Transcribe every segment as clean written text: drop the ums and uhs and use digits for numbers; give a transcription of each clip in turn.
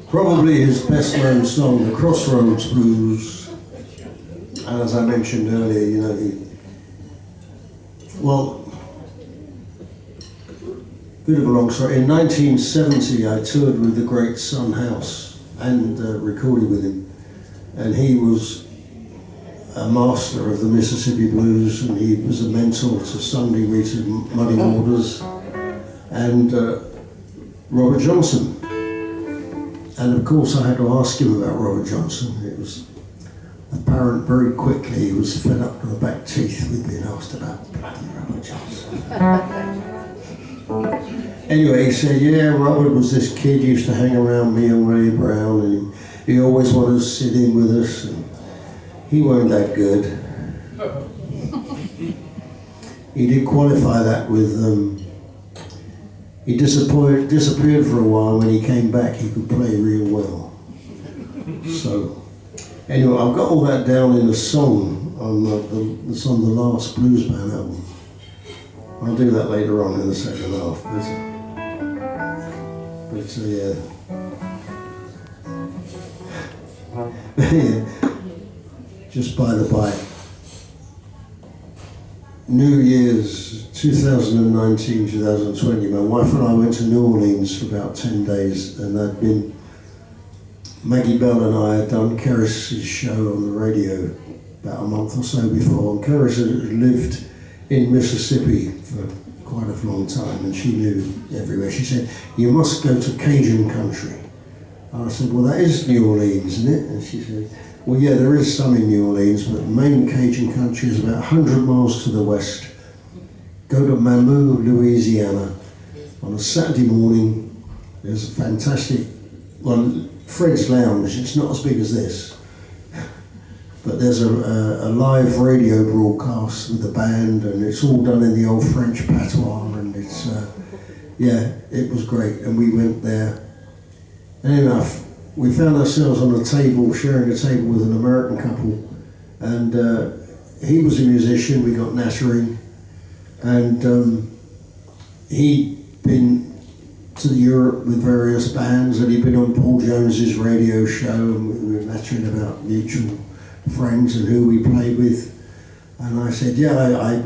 Probably his best known song, the Crossroads Blues. And as I mentioned earlier, you know, bit of a long story. In 1970, I toured with the great Son House and recorded with him. And he was a master of the Mississippi Blues, and he was a mentor to Sunday Rita Muddy Waters and Robert Johnson. And of course I had to ask him about Robert Johnson. It was apparent very quickly he was fed up to the back teeth with being asked about bloody Robert Johnson. Anyway, he said, yeah, Robert was this kid, used to hang around me and Willie Brown, and he always wanted to sit in with us, and he weren't that good. He did qualify that with, he disappeared for a while. When he came back, he could play real well. So, anyway, I've got all that down in a song it's on the last Blues Band album. I'll do that later on in the second half. But yeah. Just by the by, New Year's 2019, 2020, my wife and I went to New Orleans for about 10 days, and Maggie Bell and I had done Keris's show on the radio about a month or so before, and Keris had lived in Mississippi for quite a long time, and she knew everywhere. She said, you must go to Cajun country. And I said, well, that is New Orleans, isn't it? And she said, well, yeah, there is some in New Orleans, but the main Cajun country is about 100 miles to the west. Go to Mamou, Louisiana. On a Saturday morning, there's a fantastic, Fred's Lounge. It's not as big as this, but there's a live radio broadcast with the band, and it's all done in the old French patois, and it's, yeah, it was great. And we went there. Anyway, we found ourselves on a table, sharing a table with an American couple, and he was a musician. We got nattering, and he'd been to Europe with various bands, and he'd been on Paul Jones's radio show, and we were nattering about mutual friends and who we played with. And I said, yeah,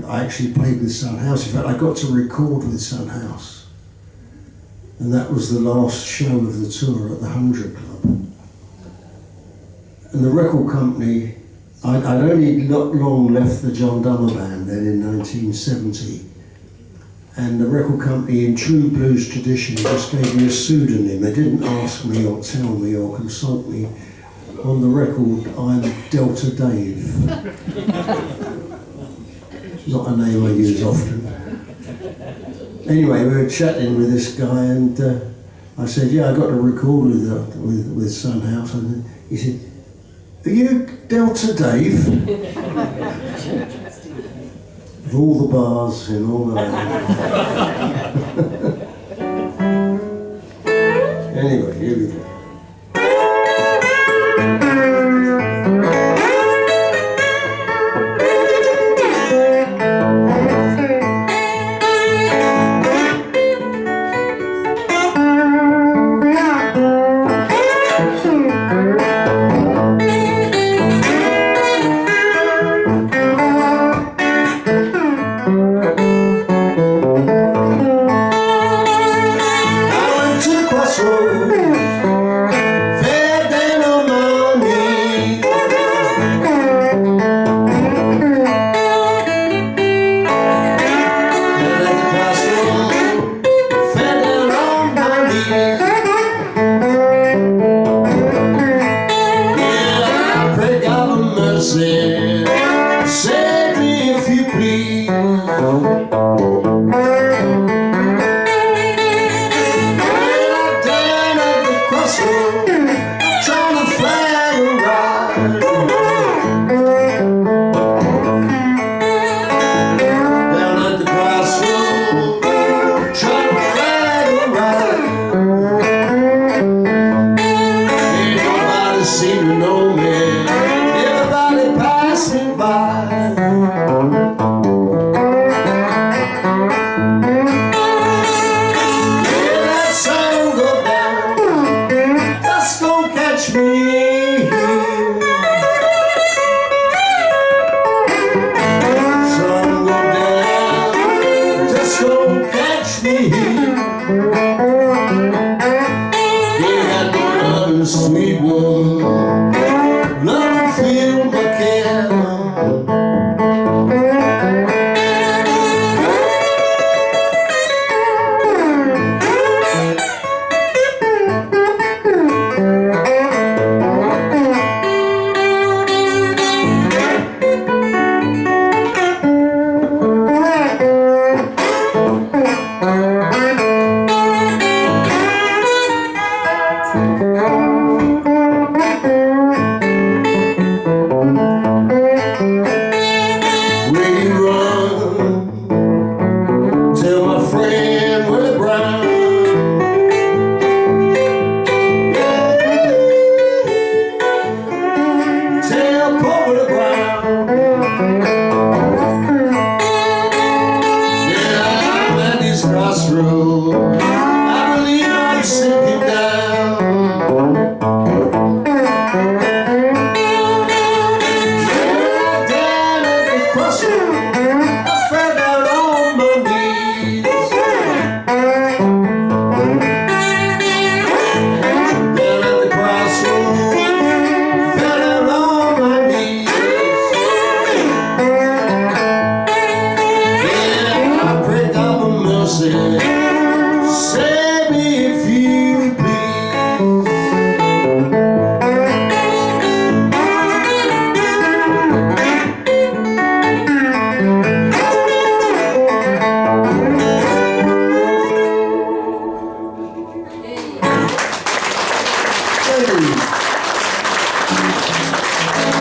I actually played with Son House. In fact, I got to record with Son House. And that was the last show of the tour at the 100 Club. And the record company, I'd only not long left the John Dummer Band then in 1970. And the record company, in true blues tradition, just gave me a pseudonym. They didn't ask me or tell me or consult me. On the record, I'm Delta Dave. Not a name I use often. Anyway, we were chatting with this guy, and I said, yeah, I got to record with Son House. And he said, are you Delta Dave? With all the bars and all that. Anyway, here we go. catch me here. Sun go down, just don't catch me here. You got no loving, sweet woman, love to feel my care. Crossroads, I believe I'm sinking down. Yeah, down at the crossroads, I fell down on my knees. Down at the crossroads, fell down on my knees. Yeah, I pray God for mercy. Save me if you please. Hey.